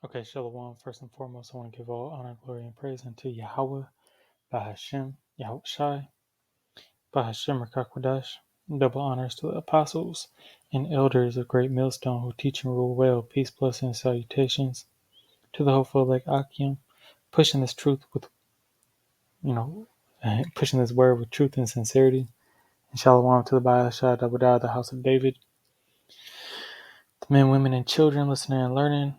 Okay, Shalom. First and foremost, I want to give all honor, glory, and praise unto Yahweh, Bahashem, Yahweh Shai, Bahashem Rakakwadash. Double honors to the apostles and elders of Great Millstone who teach and rule well. Peace, blessings, salutations to the hopeful like Akim, pushing this truth with, you know, pushing this word with truth and sincerity. And Shalom to the Bahashai Dabudah, the house of David, the men, women, and children listening and learning.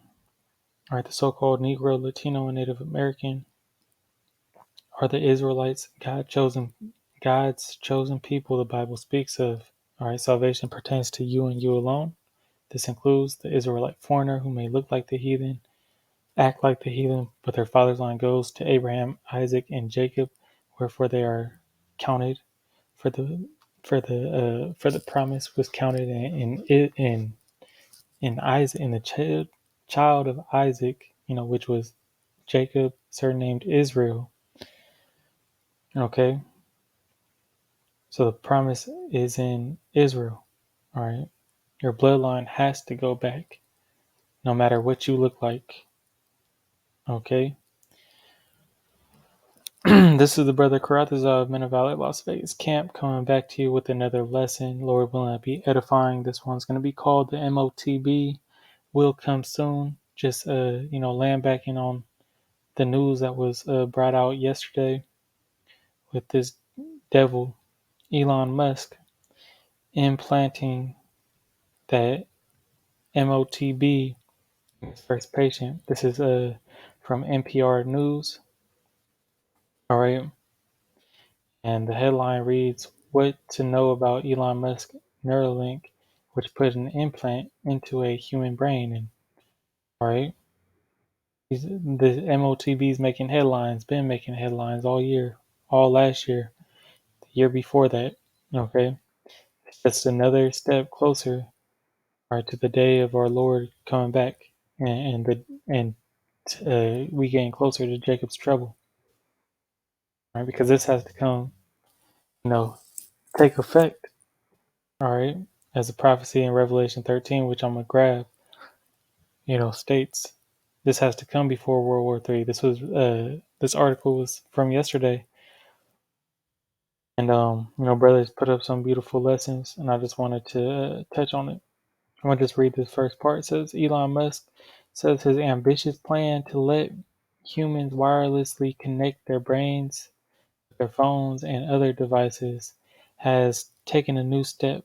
All right, the so-called Negro, Latino, and Native American are the Israelites, God's chosen people the Bible speaks of. All right, salvation pertains to you and you alone. This includes the Israelite foreigner who may look like the heathen, act like the heathen, but their father's line goes to Abraham, Isaac, and Jacob, wherefore they are counted for the promise was counted in Isaac, in the child of Isaac, which was Jacob, surnamed Israel. Okay, so the promise is in Israel. All right. Your bloodline has to go back, no matter what you look like. Okay. This is the brother Karatazar of Men of Valley, Las Vegas Camp, coming back to you with another lesson. Lord willing, to be edifying. This one's going to be called the MOTB. Will come soon. Just land backing on the news that was brought out yesterday with this devil Elon Musk implanting that MOTB first patient. This is from NPR News. All right. And the headline reads, What to Know About Elon Musk Neuralink, which put an implant into a human brain. And all right. The MOTB is making headlines, been making headlines all year, all last year, the year before that. Okay. It's just another step closer, all right, to the day of our Lord coming back and we getting closer to Jacob's trouble. Right, because this has to come, take effect, all right, as a prophecy in Revelation 13, which I'm gonna grab, states this has to come before World War III. This article was from yesterday, and brothers put up some beautiful lessons, and I just wanted to touch on it. I'm gonna just read this first part. It says Elon Musk says his ambitious plan to let humans wirelessly connect their brains, their phones, and other devices has taken a new step,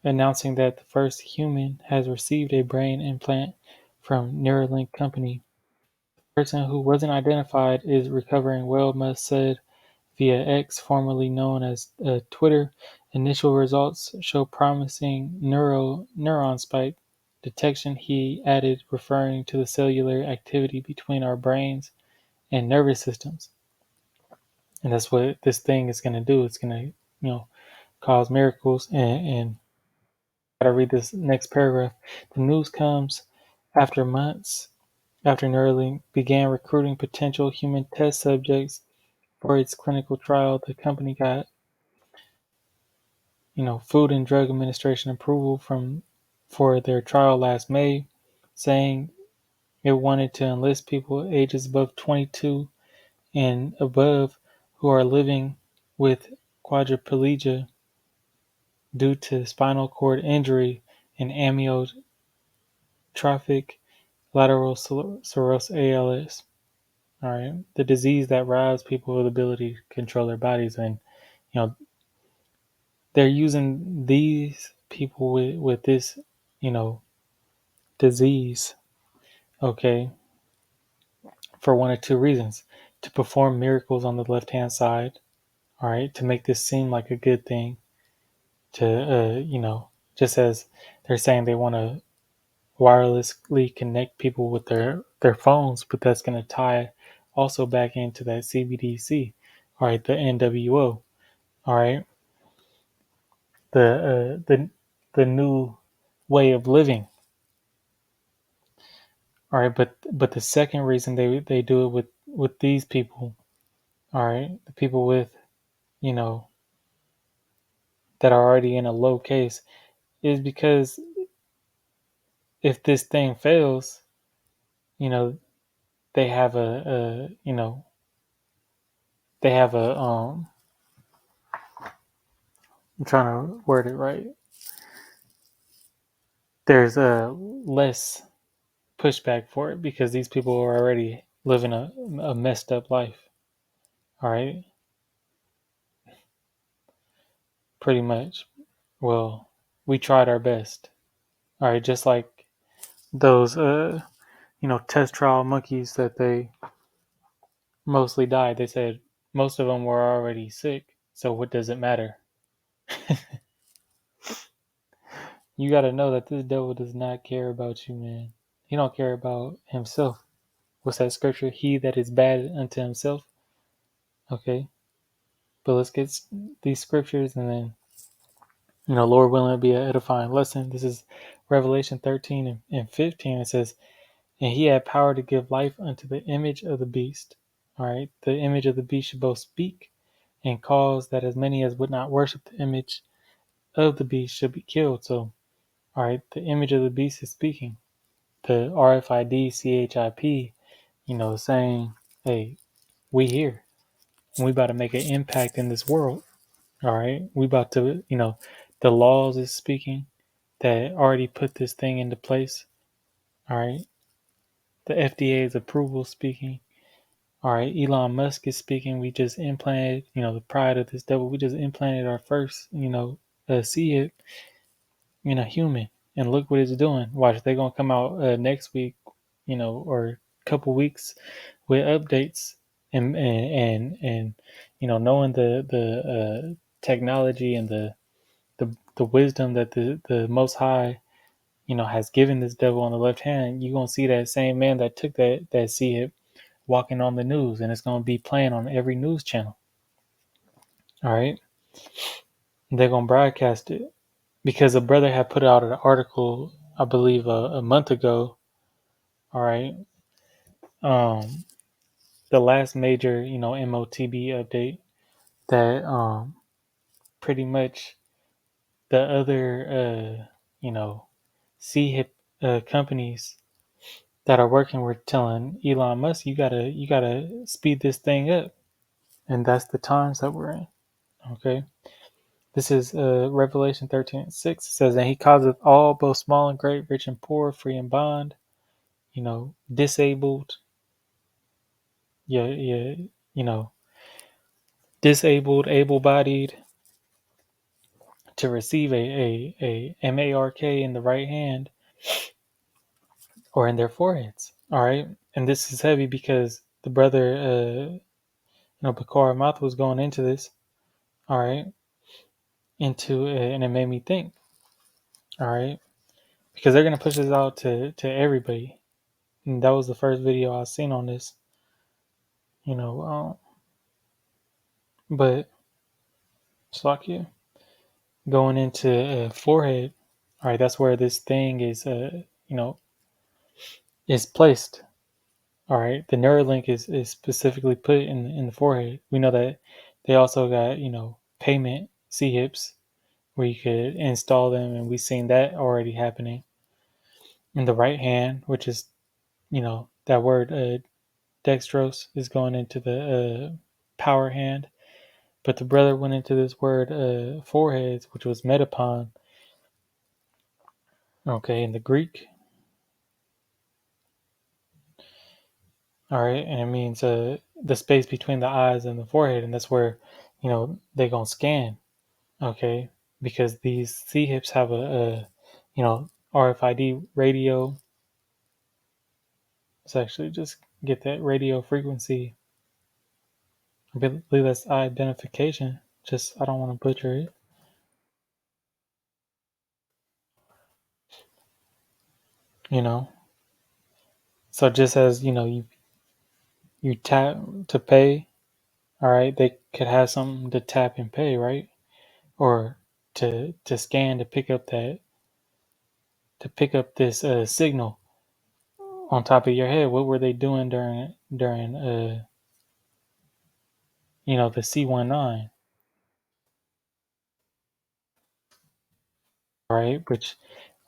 announcing that the first human has received a brain implant from Neuralink company. The person who wasn't identified is recovering well, Musk said via X, formerly known as Twitter. Initial results show promising neuron spike detection, he added, referring to the cellular activity between our brains and nervous systems. And that's what this thing is going to do. It's going to, cause miracles. And I gotta read this next paragraph. The news comes after months after Neuralink began recruiting potential human test subjects for its clinical trial. The company got, Food and Drug Administration approval for their trial last May, saying it wanted to enlist people ages above 22 and above who are living with quadriplegia due to spinal cord injury and amyotrophic lateral sclerosis (ALS). All right, the disease that robs people of the ability to control their bodies, and they're using these people with this, disease, okay, for one of two reasons: to perform miracles on the left hand side, all right, to make this seem like a good thing, to just as they're saying they want to wirelessly connect people with their phones, but that's going to tie also back into that CBDC, all right, the NWO, all right, the new way of living, all right. But the second reason they do it with these people, all right, the people with you know that are already in a low case, is because if this thing fails, you know, they have a you know, they have a I'm trying to word it right. There's a less pushback for it because these people are already living a messed up life. All right, pretty much. Well, we tried our best. All right, just like those test trial monkeys that they mostly died. They said most of them were already sick, so what does it matter? You got to know that this devil does not care about you, man. He don't care about himself. What's that scripture? He that is bad unto himself. Okay, but let's get these scriptures, and then Lord willing, it'll be an edifying lesson. This is Revelation 13 and 15. It says, "And he had power to give life unto the image of the beast." All right, the image of the beast should both speak and cause that as many as would not worship the image of the beast should be killed. So, all right, the image of the beast is speaking. The RFID CHIP, saying, "Hey, we here. And we about to make an impact in this world." All right, we about to, the laws is speaking that already put this thing into place. All right, the FDA's approval speaking. All right, Elon Musk is speaking. We just implanted, the pride of this devil. We just implanted our first, see it in a human, and look what it's doing. Watch, they're gonna come out next week, or a couple weeks with updates, and knowing the technology and the wisdom that the Most High, has given this devil on the left hand. You're gonna see that same man that took that see it walking on the news, and it's gonna be playing on every news channel. All right, they're gonna broadcast it because a brother had put out an article, I believe, a month ago. All right, um, the last major, MOTB update that pretty much the other, CHIP companies that are working were telling Elon Musk, you gotta speed this thing up, and that's the times that we're in. Okay, this is Revelation 13:6. It says, "And he causeth all, both small and great, rich and poor, free and bond, disabled, yeah, you know, disabled, able-bodied, to receive a MARK in the right hand or in their foreheads." All right, and this is heavy because the brother, Bakar Math was going into this. All right, and it made me think. All right, because they're gonna push this out to everybody. And that was the first video I seen on this. You know, but it's like you going into forehead. All right, that's where this thing is. Is placed. All right, the Neuralink is specifically put in the forehead. We know that they also got payment C-hips where you could install them, and we've seen that already happening in the right hand, which is that word dextrose is going into the power hand, but the brother went into this word foreheads, which was metapon. Okay, in the Greek. All right, and it means the space between the eyes and the forehead, and that's where they're gonna scan. Okay, because these C hips have a RFID radio. Let's actually just get that radio frequency. I believe that's identification. Just I don't want to butcher it. You know, so just as you tap to pay. All right, they could have something to tap and pay, right? Or to scan to pick up this signal on top of your head. What were they doing during the C19, right? Which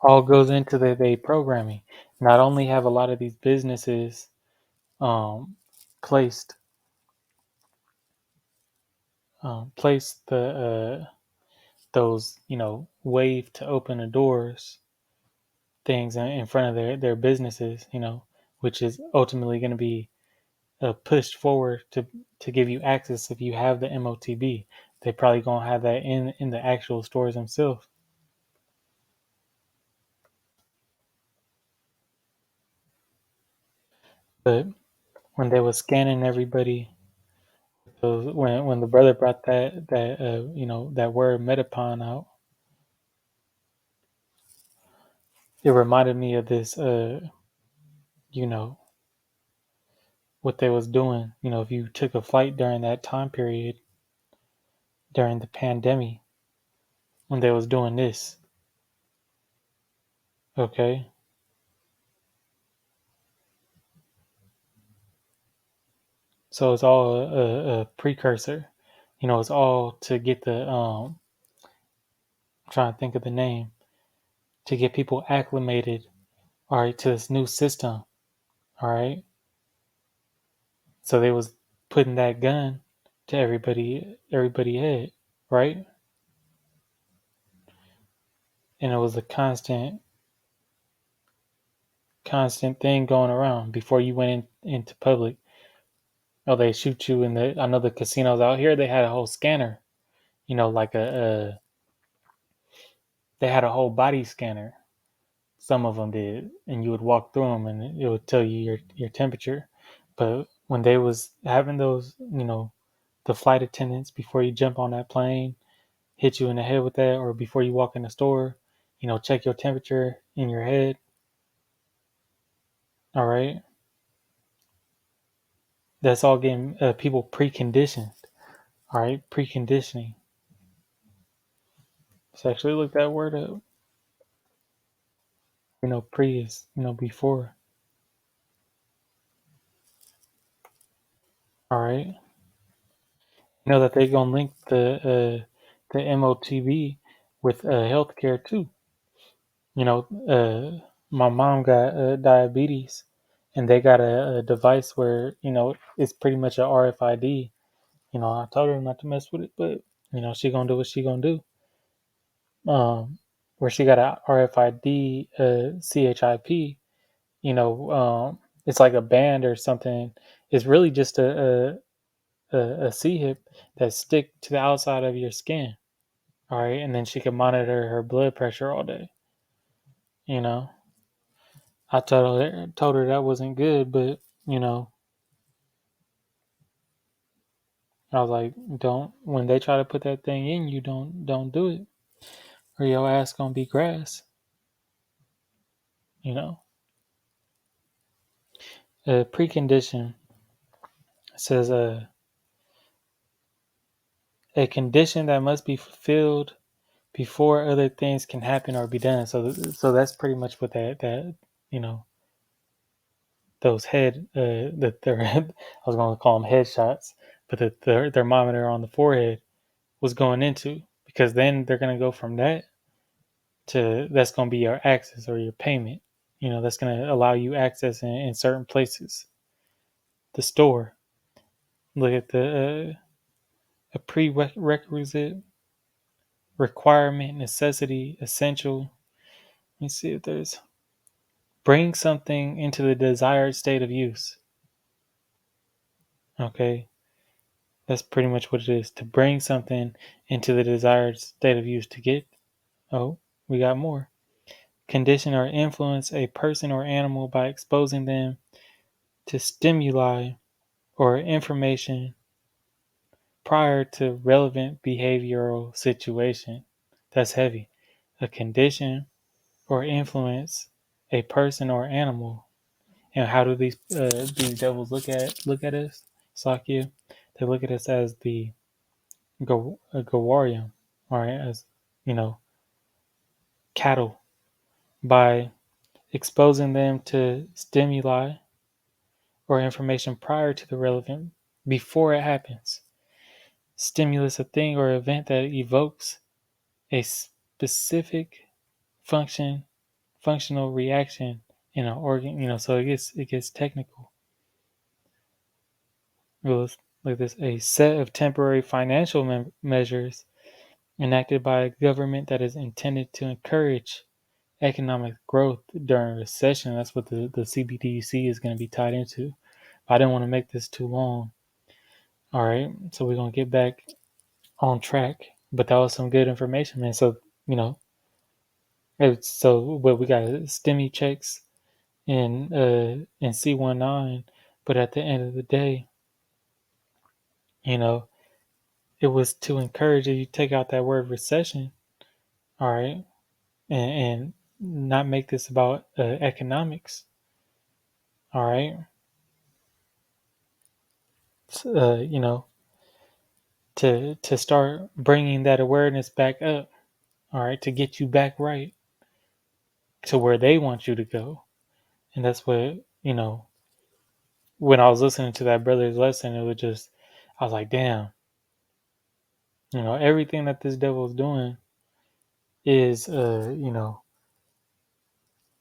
all goes into the programming. not only have a lot of these businesses placed placed the those wave to open the doors things in front of their businesses, which is ultimately going to be pushed forward to give you access if you have the MOTB. They probably gonna have that in the actual stores themselves. But when they was scanning everybody, when the brother brought that word Metapon out, it reminded me of this you know what they was doing. If you took a flight during that time period during the pandemic when they was doing this, okay. So it's all a precursor. It's all to get the I'm trying to think of the name, to get people acclimated, all right, to this new system, all right. So they was putting that gun to everybody head, right? And it was a constant thing going around before you went into public. Oh, they shoot you in the. I know the casinos out here they had a whole scanner. Like they had a whole body scanner. Some of them did, and you would walk through them, and it would tell you your temperature. But when they was having those, the flight attendants before you jump on that plane, hit you in the head with that, or before you walk in the store, check your temperature in your head. All right, that's all getting people preconditioned. All right, preconditioning. So actually look that word up. Pre is before. All right, that they're gonna link the MOTB with healthcare too. My mom got diabetes, and they got a device where it's pretty much a RFID. I told her not to mess with it, but she gonna do what she gonna do. Where she got a RFID CHIP. It's like a band or something. It's really just a C-hip that stick to the outside of your skin. All right, and then she can monitor her blood pressure all day. You know, I told her that wasn't good, but I was like, don't when they try to put that thing in you, don't do it, or your ass gonna be grass. You know, a precondition says a condition that must be fulfilled before other things can happen or be done. So that's pretty much what that you know those head that their I was going to call them headshots, but the thermometer on the forehead was going into, because then they're going to go from that to that's going to be your access or your payment. That's going to allow you access in certain places. The store. Look at the a prerequisite, requirement, necessity, essential. Let me see if there's bring something into the desired state of use. Okay, that's pretty much what it is, to bring something into the desired state of use to get. Oh, we got more. Condition or influence a person or animal by exposing them to stimuli or information prior to relevant behavioral situation. That's heavy. A condition or influence a person or animal. And how do these devils look at us, Sakya? They look at us as the Gawarium, all right, as cattle, by exposing them to stimuli or information prior to the relevant, before it happens. Stimulus, a thing or event that evokes a specific functional reaction So it gets technical. It was like this: a set of temporary financial measures enacted by a government that is intended to encourage economic growth during a recession. That's what the CBDC is going to be tied into. I didn't want to make this too long. All right, so we're gonna get back on track. But that was some good information, man. So you know, what we got stimmy checks in C19, but at the end of the day, you know, it was to encourage that you take out that word recession, all right, and not make this about economics, all right. You know, to start bringing that awareness back up, all right, to get you back right to where they want you to go, and that's what when I was listening to that brother's lesson, it was just, I was like, damn, everything that this devil is doing is,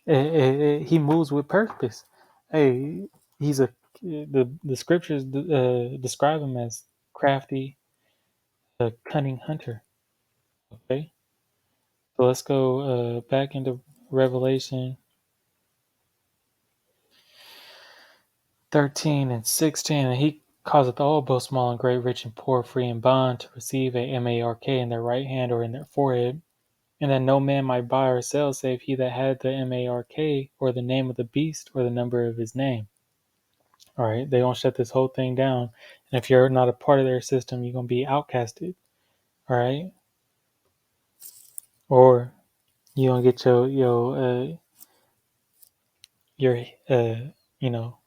he moves with purpose. Hey, he's the scriptures describe him as crafty, a cunning hunter. Okay, so let's go back into Revelation 13 and 16, and he causeth all, both small and great, rich and poor, free and bond, to receive a mark in their right hand or in their forehead, and that no man might buy or sell save he that had the mark, or the name of the beast, or the number of his name. All right, they gonna shut this whole thing down, and if you're not a part of their system, you're gonna be outcasted. All right, or you gonna get your you know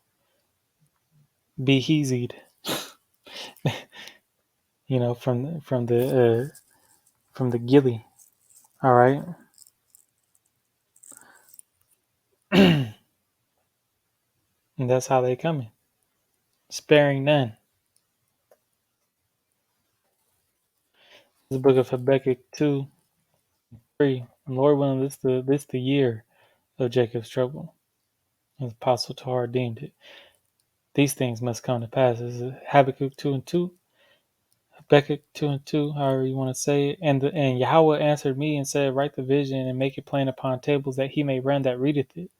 be heezied, from the gilly. All right, and that's how they coming, sparing none. The book of Habakkuk 2:3. Lord willing, this the year of Jacob's trouble. As Apostle Tahar deemed it. These things must come to pass. This is Habakkuk 2:2, Habakkuk 2:2, however you want to say it. And Yahweh answered me and said, write the vision and make it plain upon tables, that he may run that readeth it.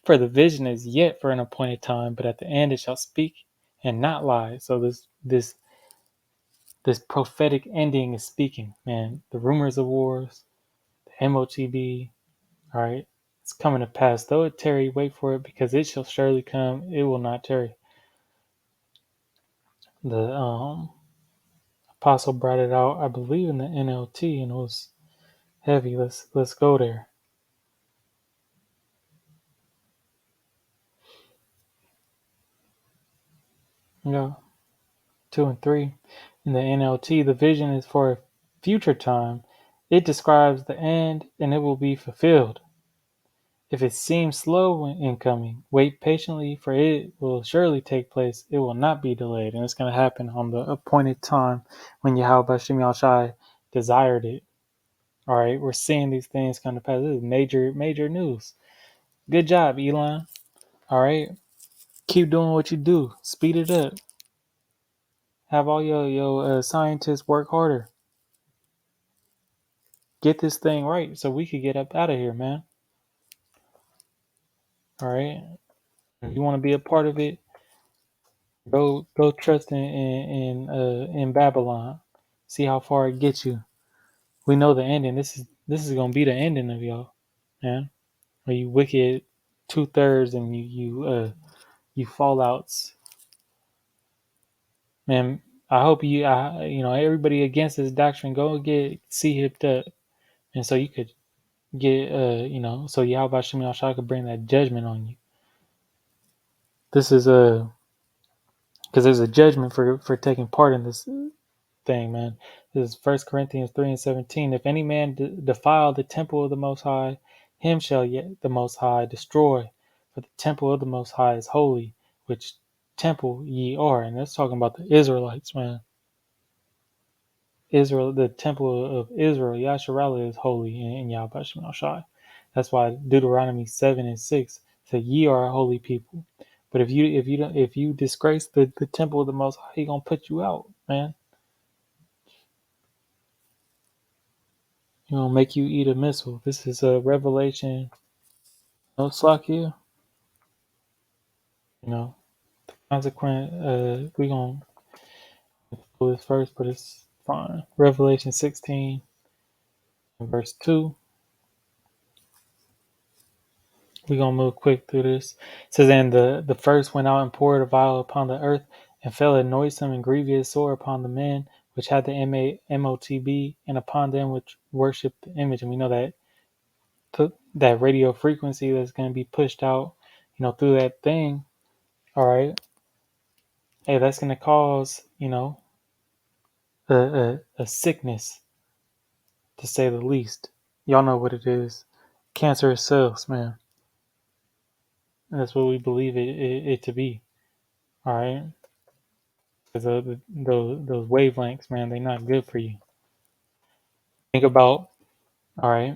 For the vision is yet for an appointed time, but at the end it shall speak and not lie. So this prophetic ending is speaking, man. The rumors of wars, the MOTB, all right, it's coming to pass. Though it tarry, wait for it, because it shall surely come. It will not tarry. The apostle brought it out, I believe, in the NLT, and it was heavy. Let's go there. Yeah, 2 and 3 in the NLT. The vision is for a future time. It describes the end, and it will be fulfilled. If it seems slow in coming, wait patiently, for it will surely take place. It will not be delayed, and it's going to happen on the appointed time when Yahweh Bashem Yahushai desired it. All right, we're seeing these things come to pass. This is major news. Good job, Elon. All right, keep doing what you do. Speed it up. Have all your scientists work harder. Get this thing right so we could get up out of here, man. All right. If you want to be a part of it, go trust in Babylon. See how far it gets you. We know the ending. This is gonna be the ending of y'all, man. Are you wicked 2/3 and you fallouts, man. I hope everybody against this doctrine, go get hipped up, and so you could get so Yahweh Shem Yahshua could bring that judgment on you. This is because there's a judgment for taking part in this thing, man. This is 1 Corinthians 3:17. If any man defile the temple of the Most High, him shall yet the Most High destroy. For the temple of the Most High is holy, which temple ye are. And that's talking about the Israelites, man. Israel, the temple of Israel, Yasharallah is holy in Yahweh Shai. That's why Deuteronomy 7:6 So ye are a holy people. But if you disgrace the temple of the Most High, He gonna put you out, man. He gonna make you eat a missile. This is a Revelation. No slack you. You know, consequent. We gonna pull this first, but it's fine. Revelation 16, verse 2. We're gonna move quick through this. It says, and the first went out and poured a vial upon the earth, and fell a noisome and grievous sore upon the men which had the MOTB, and upon them which worship the image. And we know that that radio frequency that's going to be pushed out, through that thing. All right, hey, that's going to cause, a sickness, to say the least. Y'all know what it is. Cancerous cells, man. And that's what we believe it to be. All right. Because those wavelengths, man, they're not good for you. Think about, all right,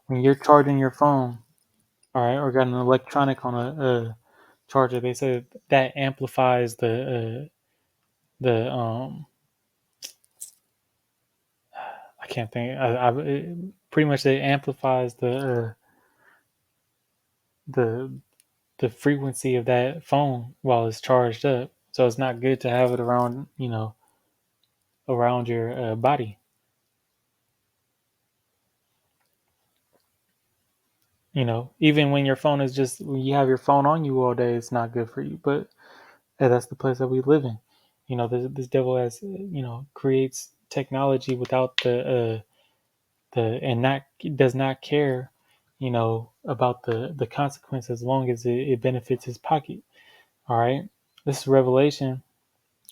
when you're charging your phone, all right, or got an electronic on a charger, they say that amplifies the I can't think. Pretty much it amplifies the the frequency of that phone while it's charged up. So it's not good to have it around, around your body. Even when your phone is just when you have your phone on you all day, it's not good for you. But that's the place that we live in. This devil has, creates technology without and not does not care, about the consequence as long as it benefits his pocket. All right, this is Revelation.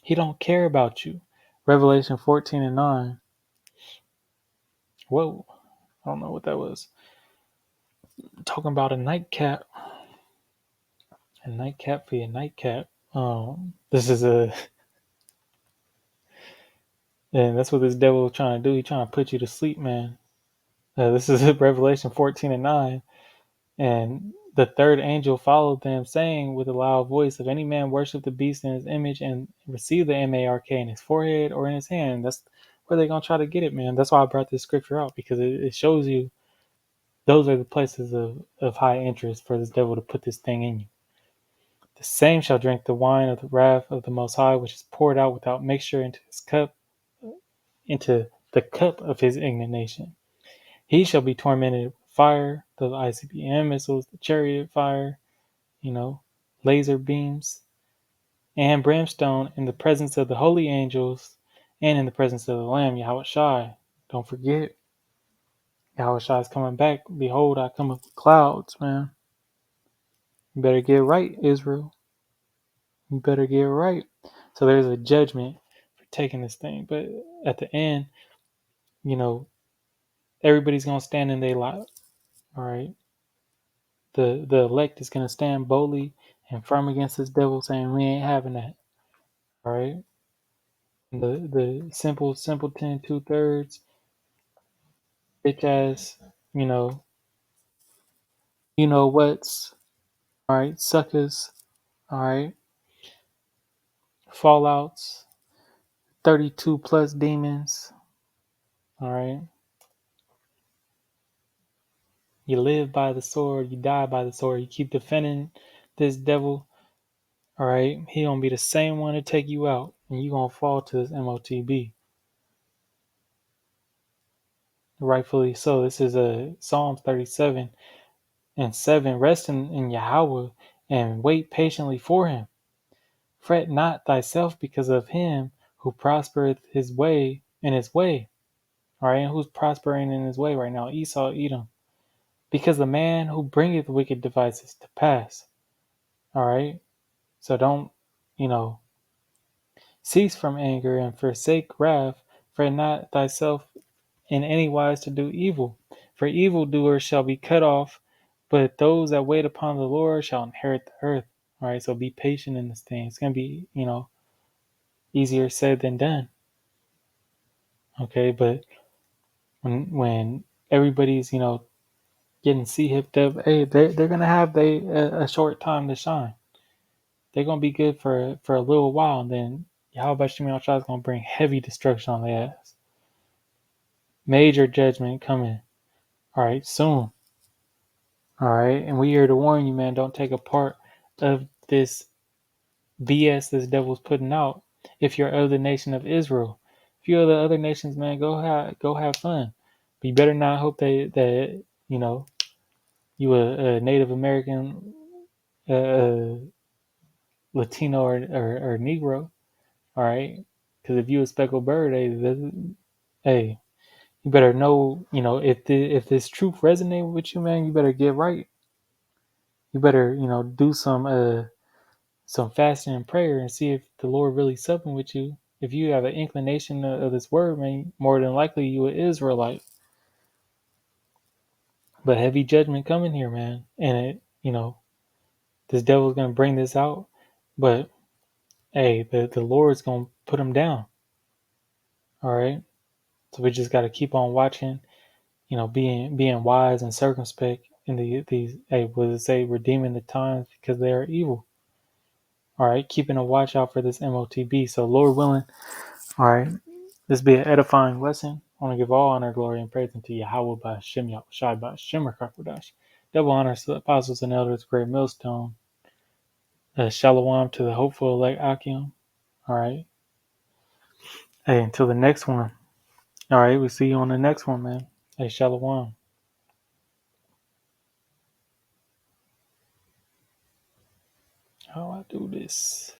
He don't care about you. Revelation 14:9. Whoa, I don't know what that was. Talking about a nightcap for your nightcap. This is and that's what this devil is trying to do. He's trying to put you to sleep, man. This is Revelation 14:9. And the third angel followed them, saying with a loud voice, if any man worship the beast in his image and receive the mark in his forehead or in his hand, that's where they're going to try to get it, man. That's why I brought this scripture out, because it shows you those are the places of high interest for this devil to put this thing in you. The same shall drink the wine of the wrath of the Most High, which is poured out without mixture into his cup, into the cup of his indignation. He shall be tormented with fire, the ICBM missiles, the chariot fire, laser beams, and brimstone in the presence of the holy angels and in the presence of the Lamb, Yahweh Shai. Don't forget, Yahweh Shai is coming back. Behold, I come with clouds, man. You better get right, Israel. You better get right. So there's a judgment for taking this thing. But at the end, everybody's going to stand in their lot. All right. The elect is going to stand boldly and firm against this devil, saying, we ain't having that. All right. The simpleton 2/3, bitch ass, what's, all right, suckers, all right, fallouts, 32 plus demons, all right. You live by the sword, you die by the sword. You keep defending this devil, all right. He gonna be the same one to take you out, and you gonna fall to this MOTB. Rightfully so. This is a Psalms 37:7. Rest in Yahweh and wait patiently for him. Fret not thyself because of him who prospereth his way in his way. All right, and who's prospering in his way right now? Esau, Edom. Because the man who bringeth wicked devices to pass. All right, so don't, cease from anger and forsake wrath. Fret not thyself in any wise to do evil, for evildoers shall be cut off, but those that wait upon the Lord shall inherit the earth. All right, so be patient in this thing. It's gonna be, easier said than done. Okay, but when everybody's, getting C hipped up. Hey, they're gonna have a short time to shine. They're gonna be good for a little while, and then Yahweh Shimon Shah is gonna bring heavy destruction on their ass. Major judgment coming. All right, soon. All right, and we here to warn you, man. Don't take a part of this BS this devil's putting out. If you're of the nation of Israel, if you're the other nations, man, go have fun. But you better not hope that you a Native American, uh, Latino or Negro. All right, because if you a speckled bird, hey, you better know, if this truth resonates with you, man, you better get right. You better, do some fasting and prayer and see if the Lord really supping with you. If you have an inclination of this word, man, more than likely you an Israelite. But heavy judgment coming here, man, and this devil's gonna bring this out. But hey, the Lord's gonna put him down. All right, so we just got to keep on watching. Being wise and circumspect in these. Hey, what does it say? Redeeming the times because they are evil. All right, keeping a watch out for this MOTB. So Lord willing, all right, this be an edifying lesson. I want to give all honor, glory, and praise unto Yahweh by Shem Yahushai by Shemar Kakodash. Double honor to the apostles and elders, great millstone. Shalom to the hopeful elect Akim. All right. Hey, until the next one. All right, we'll see you on the next one, man. Hey, shalom. How do I do this?